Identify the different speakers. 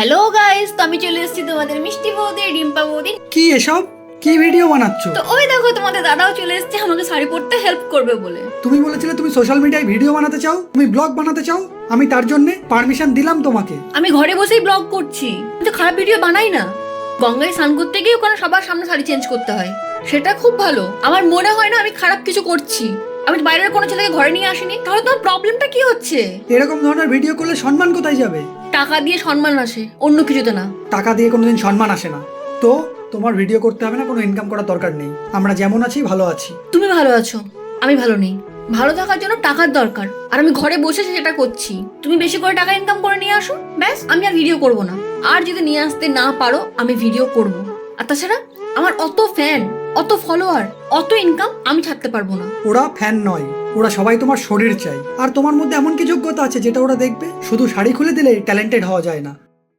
Speaker 1: Hello guys, তো আমি চলে এসেছি তোমাদের মিষ্টি বৌদি ডিম্পা বৌদি।
Speaker 2: কি এসব কি ভিডিও বানাচ্ছ?
Speaker 1: তো ওই দেখো তোমাদের দাদাও চলে এসেছে আমাকে শাড়ি পরতে হেল্প করবে বলে।
Speaker 2: তুমি বলেছিলে তুমি সোশ্যাল মিডিয়ায় ভিডিও বানাতে চাও, তুমি ব্লগ বানাতে চাও, আমি তার জন্য পারমিশন দিলাম তোমাকে।
Speaker 1: আমি ঘরে বসেই ব্লগ করছি, আমি তো খারাপ ভিডিও বানাই না। গঙ্গায় স্নান করতে গিয়ে ওখানে সবার সামনে শাড়ি চেঞ্জ করতে হয়, সেটা খুব ভালো। আমার মনে হয় না আমি খারাপ কিছু করছি। আমি বাইরের কোনো ছেলেকে ঘরে নিয়ে আসিনি, তাহলে তোমার প্রবলেমটা কি হচ্ছে?
Speaker 2: এরকম ধরনের ভিডিও করলে সম্মান কোথায় যাবে?
Speaker 1: টাকা দিয়ে সম্মান আসে, অন্য কিছুতে না।
Speaker 2: টাকা দিয়ে কোনোদিন সম্মান আসে না। তো তোমার ভিডিও করতে হবে না, কোনো ইনকাম করার দরকার নেই। আমরা যেমন আছি ভালো আছি।
Speaker 1: তুমি ভালো আছো, আমি ভালো নেই। ভালো থাকার জন্য টাকার দরকার, আর আমি ঘরে বসে সেটা করছি। তুমি বেশি করে টাকা ইনকাম করে নিয়ে আসো, ব্যাস আমি আর ভিডিও করব না। আর যদি নিয়ে আসতে না পারো আমি ভিডিও করব। আর তাছাড়া আমার অত ফ্যান, অত ফলোয়ার, অত ইনকাম আমি ছাড়তে পারবো না।
Speaker 2: ওরা ফ্যান নয়, ওরা সবাই তোমার শরীর চাই। আর তোমার মধ্যে এমন কি যোগ্যতা আছে যেটা ওরা দেখবে? শুধু শাড়ি খুলে দিলে ট্যালেন্টেড হওয়া যায় না।